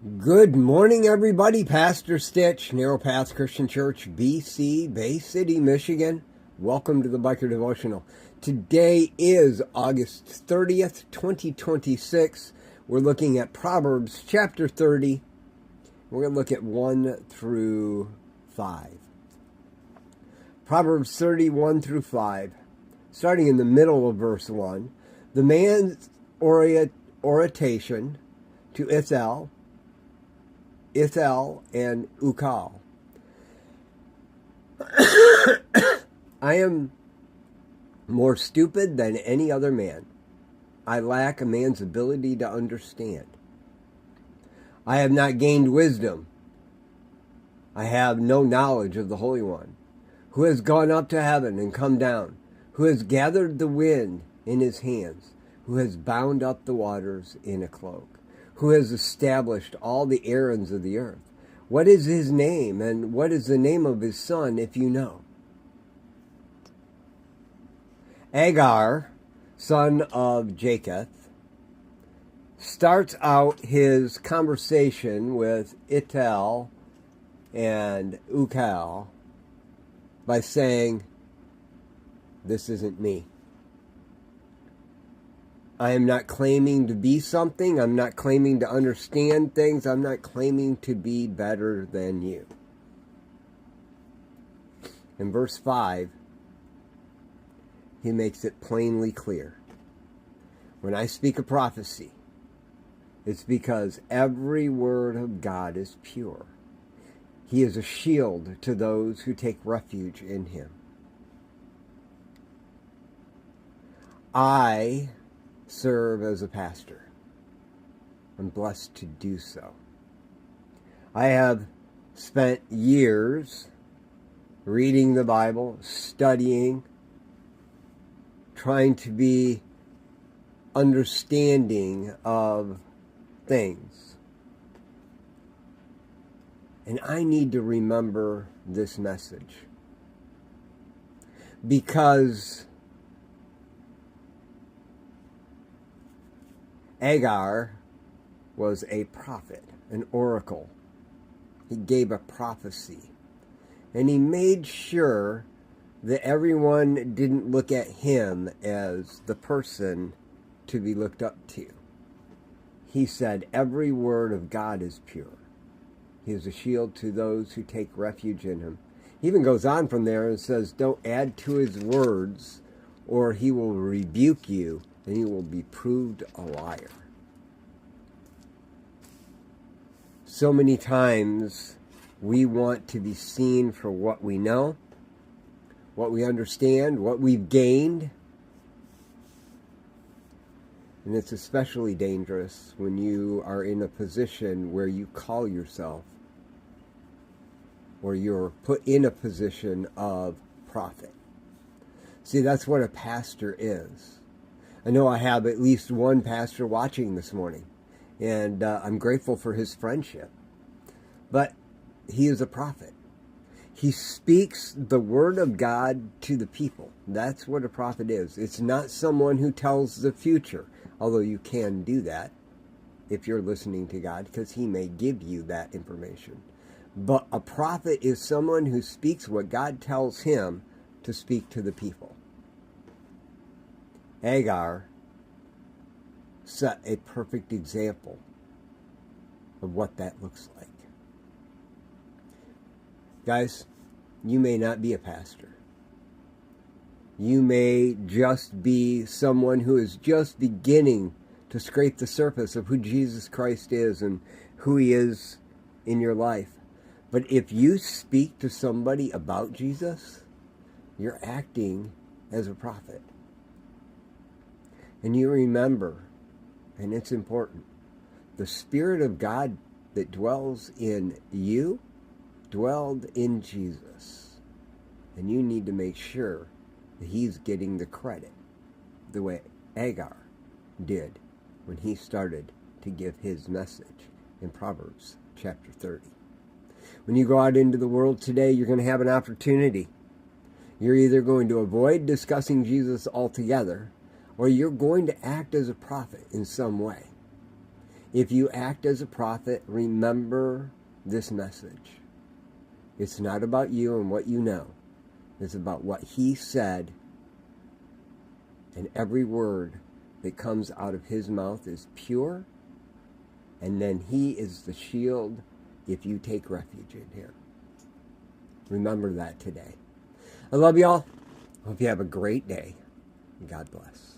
Good morning, everybody. Pastor Stitch, Narrow Path Christian Church, BC, Bay City, Michigan. Welcome to the Biker Devotional. Today is August 30th, 2026. We're looking at Proverbs chapter 30. We're going to look at 1 through 5. Proverbs 30, 1 through 5. Starting in the middle of verse 1. The man's oration to Ithel and Ukal. I am more stupid than any other man. I lack a man's ability to understand. I have not gained wisdom. I have no knowledge of the Holy One, who has gone up to heaven and come down, who has gathered the wind in his hands, who has bound up the waters in a cloak, who has established all the errands of the earth. What is his name, and what is the name of his son, if you know? Agar, son of Jacob, starts out his conversation with Ithel and Ukal by saying, "This isn't me. I am not claiming to be something. I'm not claiming to understand things. I'm not claiming to be better than you." In verse 5, he makes it plainly clear. When I speak a prophecy, it's because every word of God is pure. He is a shield to those who take refuge in him. I serve as a pastor. I'm blessed to do so. I have spent years reading the Bible, studying, trying to be understanding of things. And I need to remember this message, because Agar was a prophet, an oracle. He gave a prophecy. And he made sure that everyone didn't look at him as the person to be looked up to. He said, every word of God is pure. He is a shield to those who take refuge in him. He even goes on from there and says, don't add to his words, or he will rebuke you, and you will be proved a liar. So many times we want to be seen for what we know, what we understand, what we've gained. And it's especially dangerous when you are in a position where you call yourself, or you're put in a position of prophet. See, that's what a pastor is. I know I have at least one pastor watching this morning, and I'm grateful for his friendship. But he is a prophet. He speaks the word of God to the people. That's what a prophet is. It's not someone who tells the future, although you can do that if you're listening to God, because he may give you that information. But a prophet is someone who speaks what God tells him to speak to the people. Agar set a perfect example of what that looks like. Guys, you may not be a pastor. You may just be someone who is just beginning to scrape the surface of who Jesus Christ is and who he is in your life. But if you speak to somebody about Jesus, you're acting as a prophet. And you remember, and it's important, the Spirit of God that dwells in you dwelled in Jesus. And you need to make sure that he's getting the credit the way Agar did when he started to give his message in Proverbs chapter 30. When you go out into the world today, you're going to have an opportunity. You're either going to avoid discussing Jesus altogether, or you're going to act as a prophet in some way. If you act as a prophet, remember this message. It's not about you and what you know. It's about what he said, and every word that comes out of his mouth is pure, and then he is the shield if you take refuge in him. Remember that today. I love y'all. Hope you have a great day. God bless.